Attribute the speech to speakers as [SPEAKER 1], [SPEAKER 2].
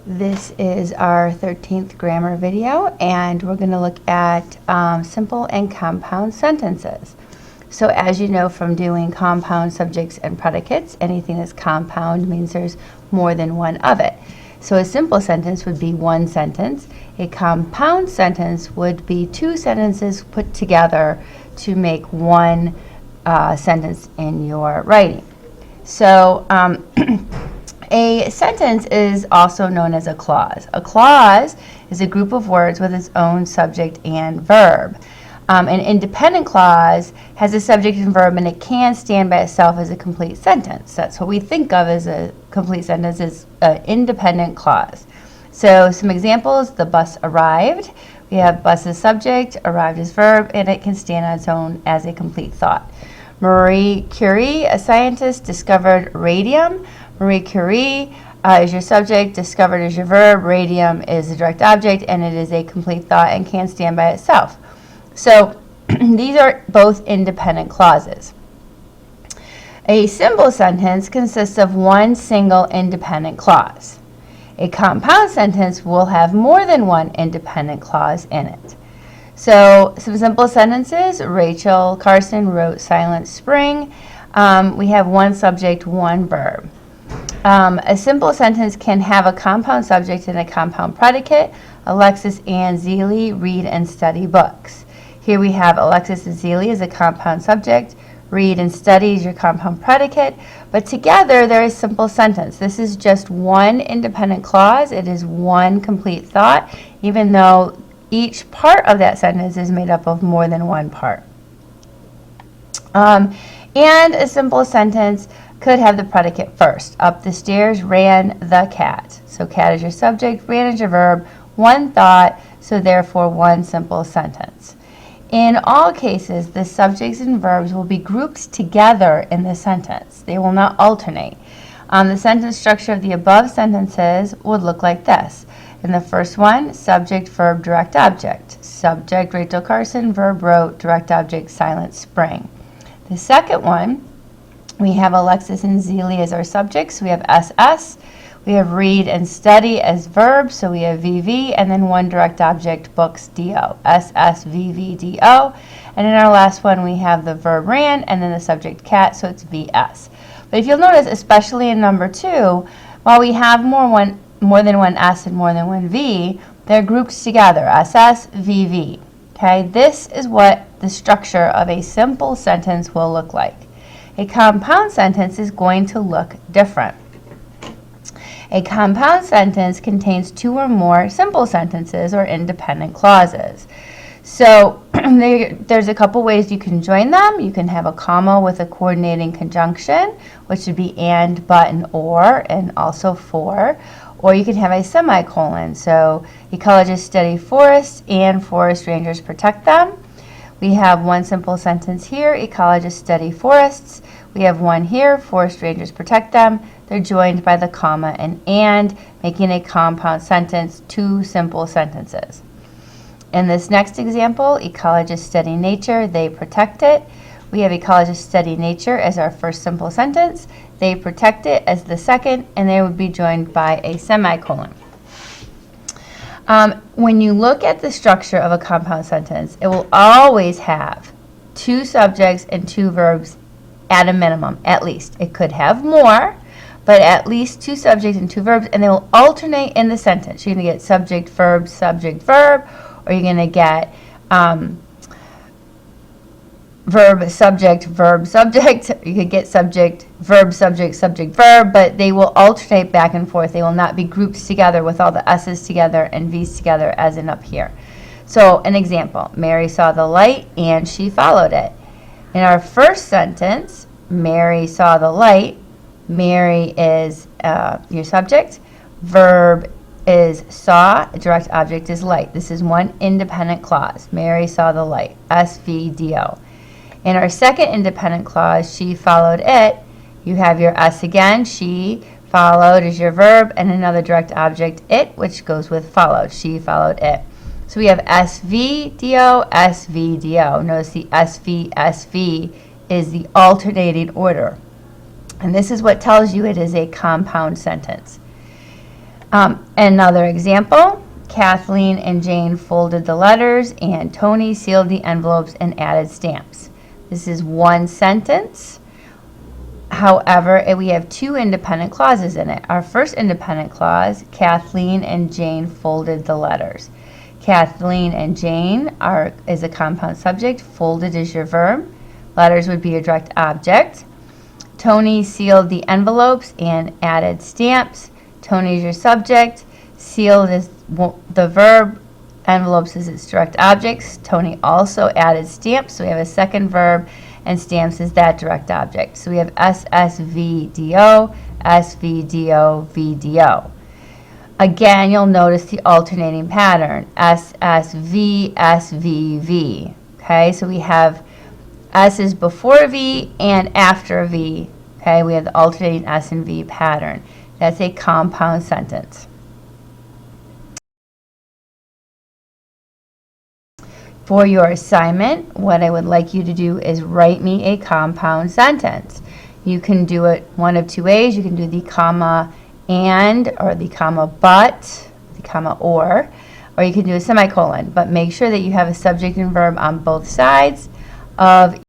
[SPEAKER 1] This is our 13th grammar video, and we're going to look at simple and compound sentences. So as you know from doing compound subjects and predicates, anything that's compound means there's more than one of it. So a simple sentence would be one sentence. A compound sentence would be two sentences put together to make one sentence in your writing. So a sentence is also known as a clause. A clause is a group of words with its own subject and verb. An independent clause has a subject and verb, and it can stand by itself as a complete sentence. That's what we think of as a complete sentence, is an independent clause. So some examples: the bus arrived. We have bus as subject, arrived as verb, and it can stand on its own as a complete thought. Marie Curie, a scientist, discovered radium. Marie Curie is your subject, discovered is your verb, radium is the direct object, and it is a complete thought and can stand by itself. So these are both independent clauses. A simple sentence consists of one single independent clause. A compound sentence will have more than one independent clause in it. So some simple sentences: Rachel Carson wrote Silent Spring. We have one subject, one verb. A simple sentence can have a compound subject and a compound predicate. Alexis and Zelie read and study books. Here we have Alexis and Zelie as a compound subject. Read and study is your compound predicate. But together they're a simple sentence. This is just one independent clause. It is one complete thought, even though each part of that sentence is made up of more than one part. And a simple sentence could have the predicate first. Up the stairs ran the cat. So cat is your subject, ran is your verb, one thought, so therefore one simple sentence. In all cases, the subjects and verbs will be grouped together in the sentence. They will not alternate. The sentence structure of the above sentences would look like this. In the first one, subject, verb, direct object. Subject, Rachel Carson, verb, wrote, direct object, Silent Spring. The second one, we have Alexis and Zelie as our subjects. So we have SS. We have read and study as verbs. So we have VV, and then one direct object, books, DO. SS, VV, DO. And in our last one, we have the verb ran, and then the subject cat, so it's VS. But if you'll notice, especially in number 2, while we have more than one S and more than one V, they're grouped together, SS, VV. Okay, this is what the structure of a simple sentence will look like. A compound sentence is going to look different. A compound sentence contains two or more simple sentences or independent clauses. So there's a couple ways you can join them. You can have a comma with a coordinating conjunction, which would be and, but, and also for. Or you can have a semicolon. So ecologists study forests and forest rangers protect them. We have one simple sentence here: ecologists study forests. We have one here: forest rangers protect them. They're joined by the comma and, making a compound sentence, two simple sentences. In this next example, ecologists study nature, they protect it. We have ecologists study nature as our first simple sentence. They protect it as the second, and they would be joined by a semicolon. When you look at the structure of a compound sentence, it will always have two subjects and two verbs at a minimum, at least. It could have more, but at least two subjects and two verbs, and they will alternate in the sentence. You're going to get subject, verb, or you're going to get verb, subject, verb, subject. You could get subject, verb, but they will alternate back and forth. They will not be grouped together with all the S's together and V's together as in up here. So an example: Mary saw the light and she followed it. In our first sentence, Mary saw the light. Mary is your subject. Verb is saw. Direct object is light. This is one independent clause. Mary saw the light. SVDO. In our second independent clause, she followed it. You have your S again. She followed is your verb, and another direct object, it, which goes with followed. She followed it. So we have SVDO, SVDO. Notice the SV is the alternating order. And this is what tells you it is a compound sentence. Another example, Kathleen and Jane folded the letters and Tony sealed the envelopes and added stamps. This is one sentence. However, we have two independent clauses in it. Our first independent clause, Kathleen and Jane folded the letters. Kathleen and Jane is a compound subject. Folded is your verb. Letters would be your direct object. Tony sealed the envelopes and added stamps. Tony is your subject. Sealed is the verb. Envelopes is its direct objects. Tony also added stamps, so we have a second verb, and stamps is that direct object. So we have SSVDO, SVDO, VDO. Again, you'll notice the alternating pattern, SSV, SVV. Okay, so we have S is before V and after V. Okay, we have the alternating S and V pattern. That's a compound sentence. For your assignment, what I would like you to do is write me a compound sentence. You can do it one of two ways. You can do the comma and, or the comma but, the comma or you can do a semicolon. But make sure that you have a subject and verb on both sides of